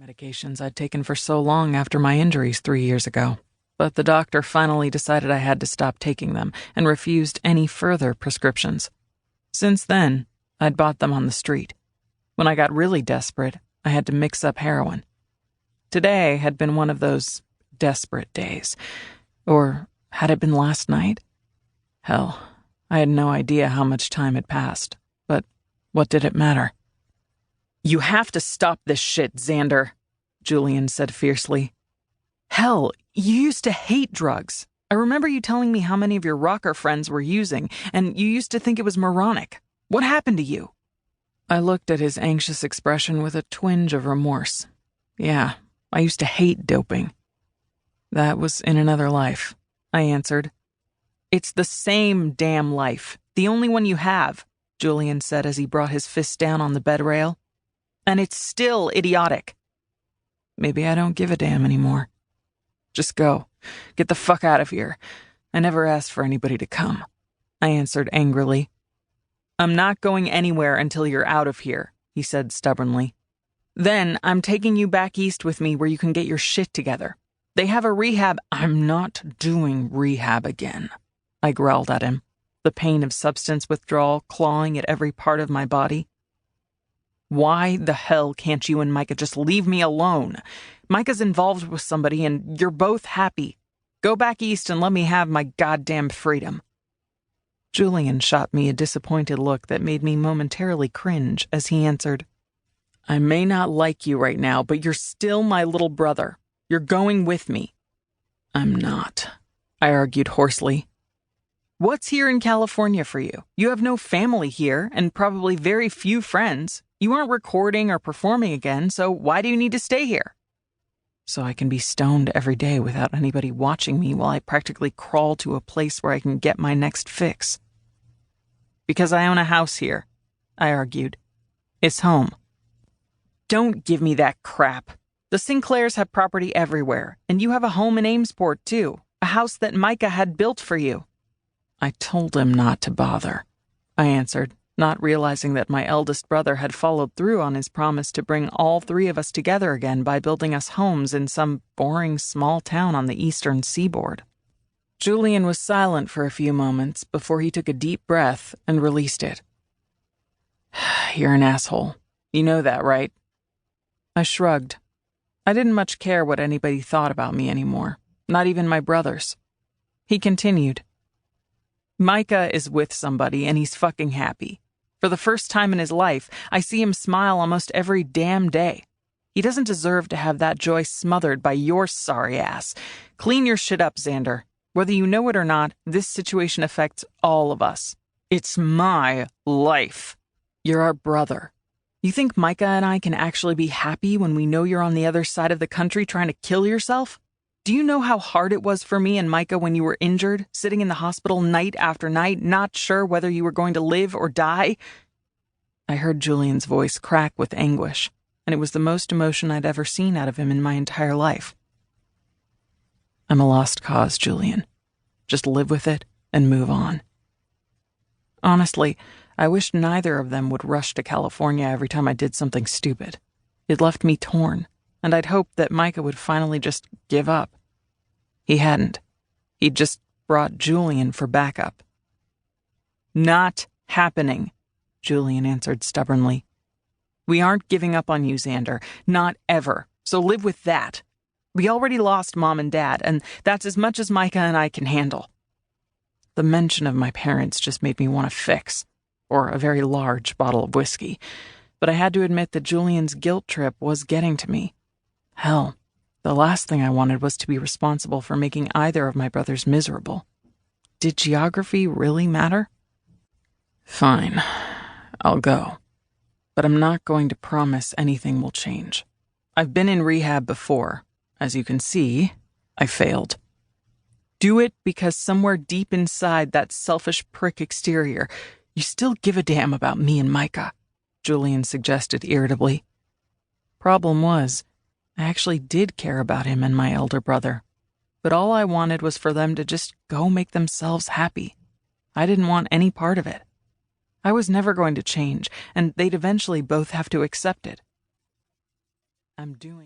medications I'd taken for so long after my injuries 3 years ago, but the doctor finally decided I had to stop taking them and refused any further prescriptions. Since then, I'd bought them on the street. When I got really desperate, I had to mix up heroin. Today had been one of those desperate days. Or had it been last night? Hell, I had no idea how much time had passed, but what did it matter? "You have to stop this shit, Xander," Julian said fiercely. "Hell, you used to hate drugs. I remember you telling me how many of your rocker friends were using, and you used to think it was moronic. What happened to you?" I looked at his anxious expression with a twinge of remorse. Yeah, I used to hate doping. "That was in another life," I answered. "It's the same damn life, the only one you have," Julian said as he brought his fist down on the bed rail. "And it's still idiotic." Maybe I don't give a damn anymore. "Just go. Get the fuck out of here. I never asked for anybody to come," I answered angrily. "I'm not going anywhere until you're out of here," he said stubbornly. "Then I'm taking you back east with me where you can get your shit together. They have a rehab." "I'm not doing rehab again," I growled at him, the pain of substance withdrawal clawing at every part of my body. "Why the hell can't you and Micah just leave me alone? Micah's involved with somebody and you're both happy. Go back east and let me have my goddamn freedom." Julian shot me a disappointed look that made me momentarily cringe as he answered, "I may not like you right now, but you're still my little brother. You're going with me." "I'm not," I argued hoarsely. "What's here in California for you? You have no family here and probably very few friends. You aren't recording or performing again, so why do you need to stay here?" "So I can be stoned every day without anybody watching me while I practically crawl to a place where I can get my next fix." "Because I own a house here," I argued. "It's home." "Don't give me that crap. The Sinclairs have property everywhere, and you have a home in Amesport too, a house that Micah had built for you." "I told him not to bother," I answered, not realizing that my eldest brother had followed through on his promise to bring all three of us together again by building us homes in some boring small town on the eastern seaboard. Julian was silent for a few moments before he took a deep breath and released it. "You're an asshole. You know that, right?" I shrugged. I didn't much care what anybody thought about me anymore, not even my brothers. He continued, "Micah is with somebody and he's fucking happy. For the first time in his life, I see him smile almost every damn day. He doesn't deserve to have that joy smothered by your sorry ass. Clean your shit up, Xander. Whether you know it or not, this situation affects all of us. It's my life. You're our brother. You think Micah and I can actually be happy when we know you're on the other side of the country trying to kill yourself? Do you know how hard it was for me and Micah when you were injured, sitting in the hospital night after night, not sure whether you were going to live or die?" I heard Julian's voice crack with anguish, and it was the most emotion I'd ever seen out of him in my entire life. "I'm a lost cause, Julian. Just live with it and move on." Honestly, I wished neither of them would rush to California every time I did something stupid. It left me torn, and I'd hoped that Micah would finally just give up. He hadn't. He'd just brought Julian for backup. "Not happening," Julian answered stubbornly. "We aren't giving up on you, Xander. Not ever. So live with that. We already lost Mom and Dad, and that's as much as Micah and I can handle." The mention of my parents just made me want a fix, or a very large bottle of whiskey, but I had to admit that Julian's guilt trip was getting to me. Hell, the last thing I wanted was to be responsible for making either of my brothers miserable. Did geography really matter? "Fine, I'll go. But I'm not going to promise anything will change. I've been in rehab before. As you can see, I failed. Do it because somewhere deep inside that selfish prick exterior, you still give a damn about me and Micah," Julian suggested irritably. Problem was, I actually did care about him and my elder brother, but all I wanted was for them to just go make themselves happy. I didn't want any part of it. I was never going to change, and they'd eventually both have to accept it. I'm doing